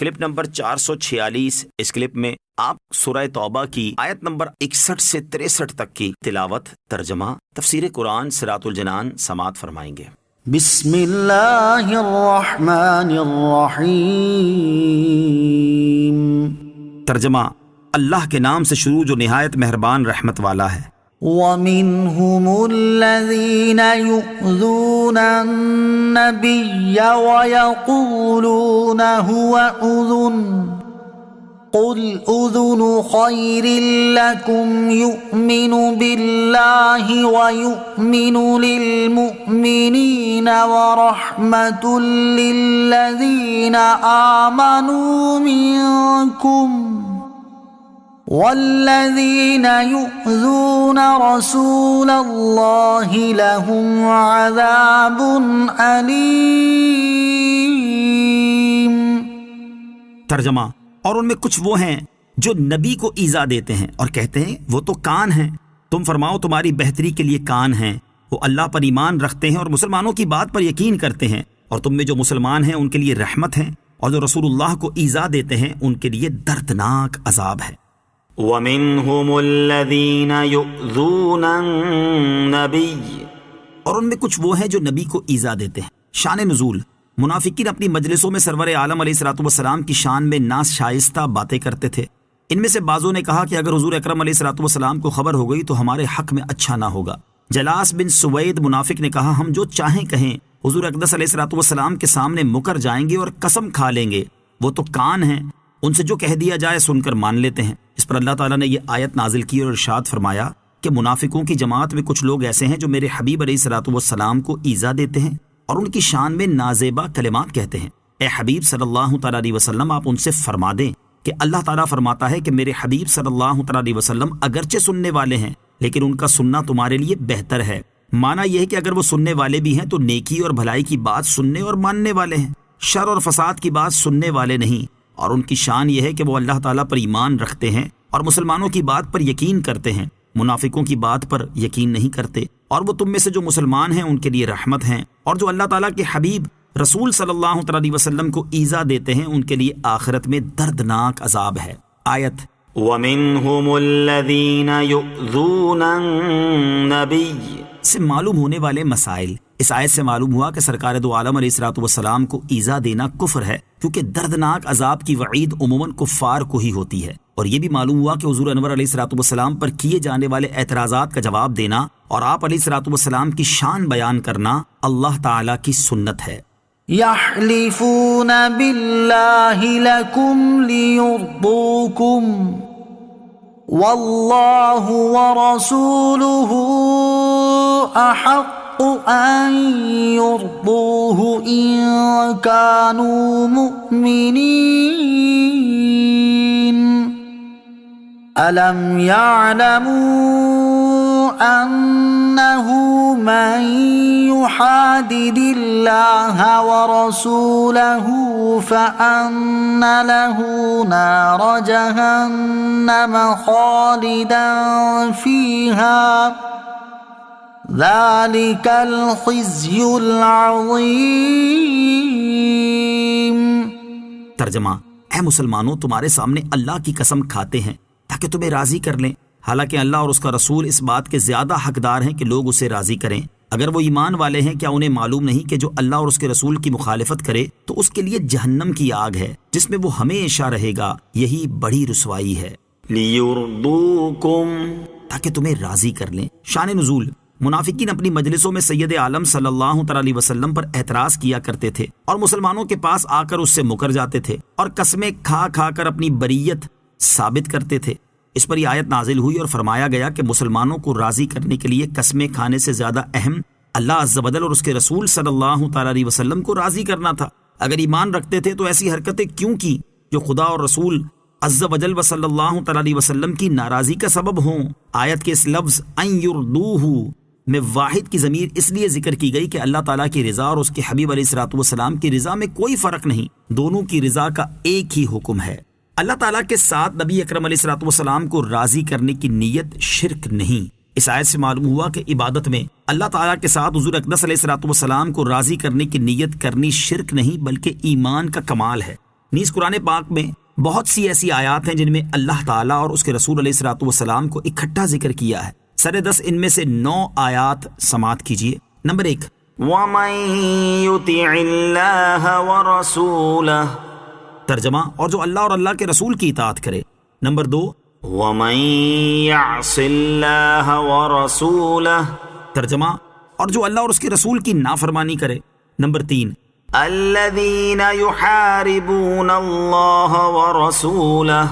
Clip number 446۔ اس clip میں آپ سورہ توبہ کی آیت نمبر 61 سے 63 تک کی تلاوت، ترجمہ، تفسیر قرآن صراط الجنان سماعت فرمائیں گے۔ بسم اللہ الرحمن الرحیم۔ ترجمہ، اللہ کے نام سے شروع جو نہایت مہربان رحمت والا ہے۔ وَمِنْهُمُ الَّذِينَ يُؤْذُونَ النَّبِيَّ وَيَقُولُونَ هُوَ أُذُنٌ قُلْ أُذُنُ خَيْرٍ لَكُمْ يُؤْمِنُ بِاللَّهِ وَيُؤْمِنُ لِلْمُؤْمِنِينَ وَرَحْمَةٌ لِلَّذِينَ آمَنُوا مِنكُمْ وَالَّذِينَ يُؤْذُونَ رَسُولَ اللَّهِ لَهُمْ عَذَابٌ أَلِيمٌ۔ ترجمہ، اور ان میں کچھ وہ ہیں جو نبی کو ایذا دیتے ہیں اور کہتے ہیں وہ تو کان ہیں، تم فرماؤ تمہاری بہتری کے لیے کان ہیں۔ وہ اللہ پر ایمان رکھتے ہیں اور مسلمانوں کی بات پر یقین کرتے ہیں، اور تم میں جو مسلمان ہیں ان کے لیے رحمت ہے، اور جو رسول اللہ کو ایذا دیتے ہیں ان کے لیے دردناک عذاب ہے۔ وَمِنْهُمُ الَّذِينَ يُؤْذُونَ النَّبِيَّ، اور ان میں کچھ وہ ہیں جو نبی کو ایذا دیتے ہیں۔ شان نزول، منافقین اپنی مجلسوں میں سرور عالم علیہ الصلوۃ والسلام کی شان میں ناشائستہ باتیں کرتے تھے۔ ان میں سے بعضوں نے کہا کہ اگر حضور اکرم علیہ الصلوۃ والسلام کو خبر ہو گئی تو ہمارے حق میں اچھا نہ ہوگا۔ جلاس بن سوید منافق نے کہا ہم جو چاہیں کہیں، حضور اقدس علیہ الصلوۃ والسلام کے سامنے مکر جائیں گے اور قسم کھا لیں گے، وہ تو کان ہیں، ان سے جو کہہ دیا جائے سن کر مان لیتے ہیں۔ اس پر اللہ تعالیٰ نے یہ آیت نازل کی اور ارشاد فرمایا کہ منافقوں کی جماعت میں کچھ لوگ ایسے ہیں جو میرے حبیب علیہ الصلوۃ والسلام کو ایذا دیتے ہیں اور ان کی شان میں نازیبا کلمات کہتے ہیں۔ اے حبیب صلی اللہ تعالیٰ علیہ وسلم، آپ ان سے فرما دیں کہ اللہ تعالیٰ فرماتا ہے کہ میرے حبیب صلی اللہ تعالیٰ علیہ وسلم اگرچہ سننے والے ہیں لیکن ان کا سننا تمہارے لیے بہتر ہے۔ معنی یہ ہے کہ اگر وہ سننے والے بھی ہیں تو نیکی اور بھلائی کی بات سننے اور ماننے والے ہیں، شر اور فساد کی بات سننے والے نہیں۔ اور ان کی شان یہ ہے کہ وہ اللہ تعالیٰ پر ایمان رکھتے ہیں اور مسلمانوں کی بات پر یقین کرتے ہیں، منافقوں کی بات پر یقین نہیں کرتے۔ اور وہ تم میں سے جو مسلمان ہیں ان کے لیے رحمت ہیں، اور جو اللہ تعالیٰ کے حبیب رسول صلی اللہ علیہ وسلم کو ایذا دیتے ہیں ان کے لیے آخرت میں دردناک عذاب ہے۔ آیت وَمِنْهُمُ الَّذِينَ يُؤْذُونَ النَّبِيَّ سے معلوم ہونے والے مسائل۔ اس آیت سے معلوم ہوا کہ سرکار دو عالم علیہ الصلوۃ والسلام کو ایذا دینا کفر ہے، کیونکہ دردناک عذاب کی وعید عموماً کفار کو ہی ہوتی ہے۔ اور یہ بھی معلوم ہوا کہ حضور انور علیہ الصلوۃ والسلام پر کیے جانے والے اعتراضات کا جواب دینا اور آپ علیہ الصلوۃ والسلام کی شان بیان کرنا اللہ تعالیٰ کی سنت ہے۔ يحلفون بالله لكم ليرضوكم والله ورسوله أحق أن يرضوه إن كانوا مؤمنين ألم يعلموا أنه من يحادد الله ورسوله فأن له نار جهنم خالدا فيها ذلك الخزي العظيم۔ ترجمہ، اے مسلمانوں، تمہارے سامنے اللہ کی قسم کھاتے ہیں تاکہ تمہیں راضی کر لیں، حالانکہ اللہ اور اس کا رسول اس بات کے زیادہ حقدار ہیں کہ لوگ اسے راضی کریں۔ اگر وہ ایمان والے ہیں، کیا انہیں معلوم نہیں کہ جو اللہ اور اس کے رسول کی مخالفت کرے تو اس کے لیے جہنم کی آگ ہے جس میں وہ ہمیشہ رہے گا، یہی بڑی رسوائی ہے۔ لِيُرْضُوكُمْ، تاکہ تمہیں راضی کر لیں۔ شان نزول، منافقین اپنی مجلسوں میں سید عالم صلی اللہ تعالیٰ علیہ وسلم پر اعتراض کیا کرتے تھے اور مسلمانوں کے پاس آ کر اس سے مکر جاتے تھے اور قسمیں کھا کھا کر اپنی بریت ثابت کرتے تھے۔ اس پر یہ آیت نازل ہوئی اور فرمایا گیا کہ مسلمانوں کو راضی کرنے کے لیے قسمیں کھانے سے زیادہ اہم اللہ عز و جل اور اس کے رسول صلی اللہ تعالیٰ علیہ وسلم کو راضی کرنا تھا۔ اگر ایمان رکھتے تھے تو ایسی حرکتیں کیوں کی جو خدا اور رسول عز و جل و صلی اللہ تعالیٰ علیہ وسلم کی ناراضی کا سبب ہوں۔ آیت کے اس لفظ ان یردوہ میں واحد کی ضمیر اس لیے ذکر کی گئی کہ اللہ تعالیٰ کی رضا اور اس کے حبیب علیہ الصلوۃ والسلام کی رضا میں کوئی فرق نہیں، دونوں کی رضا کا ایک ہی حکم ہے۔ اللہ تعالیٰ کے ساتھ نبی اکرم علیہ الصلوۃ والسلام کو راضی کرنے کی نیت شرک نہیں۔ اس آیت سے معلوم ہوا کہ عبادت میں اللہ تعالیٰ کے ساتھ حضور اقدس علیہ الصلوۃ والسلام کو راضی کرنے کی نیت کرنی شرک نہیں بلکہ ایمان کا کمال ہے۔ نیز قرآن پاک میں بہت سی ایسی آیات ہیں جن میں اللہ تعالیٰ اور اس کے رسول علیہ الصلوۃ والسلام کو اکٹھا ذکر کیا ہے. سر 10 ان میں سے 9 آیات سماعت کیجیے. نمبر 1، وَمَن يُطِعِ اللَّهَ وَرَسُولَهُ، ترجمہ اور جو اللہ اور اللہ کے رسول کی اطاعت کرے. نمبر 2، وَمَن يَعْصِ اللَّهَ وَرَسُولَهُ، ترجمہ اور جو اللہ اور اس کے رسول کی نافرمانی کرے. نمبر 3، الَّذِينَ يُحَارِبُونَ اللَّهَ وَرَسُولَهُ،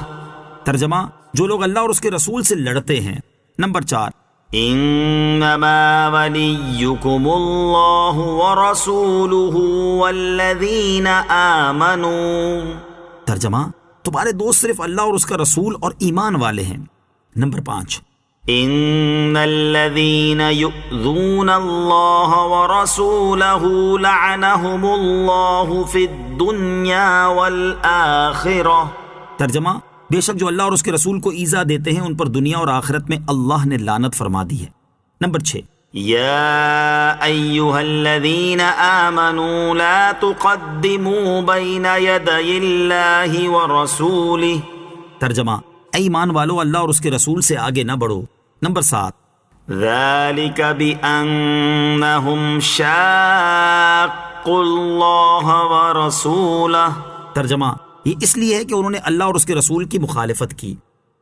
ترجمہ جو لوگ اللہ اور اس کے رسول سے لڑتے ہیں. نمبر 4، انما وليكم الله ورسوله والذين آمنوا، ترجمہ تمہارے دوست صرف اللہ اور اس کا رسول اور ایمان والے ہیں. نمبر 5، ان الذين يؤذون الله ورسوله لعنهم الله في الدنيا والآخرة، ترجمہ بے شک جو اللہ اور اس کے رسول کو ایذا دیتے ہیں ان پر دنیا اور آخرت میں اللہ نے لعنت فرما دی ہے. نمبر 6، يا أيها الذين آمنوا لا تقدموا بين يدي الله ورسوله، ترجمہ اے ایمان والو اللہ اور اس کے رسول سے آگے نہ بڑھو. نمبر 7، ذلك بأنهم شاقوا الله ورسوله، ترجمہ یہ اس لیے ہے کہ انہوں نے اللہ اور اس کے رسول کی مخالفت کی.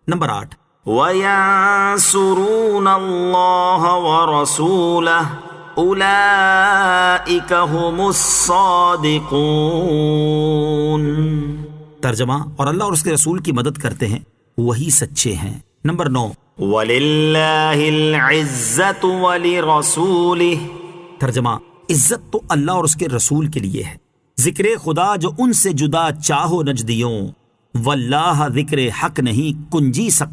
نمبر 8، وَيَنْصُرُونَ اللَّهَ وَرَسُولَهُ أُولَئِكَ هُمُ الصَّادِقُونَ، ترجمہ اور اللہ اور اس کے رسول کی مدد کرتے ہیں وہی سچے ہیں. نمبر 9، وَلِلَّهِ الْعِزَّةُ وَلِرَسُولِهِ، ترجمہ عزت تو اللہ اور اس کے رسول کے لیے ہے. ذکر خدا جو ان سے جدا چاہو نجدیوں، واللہ ذکر حق نہیں کنجی سکتا.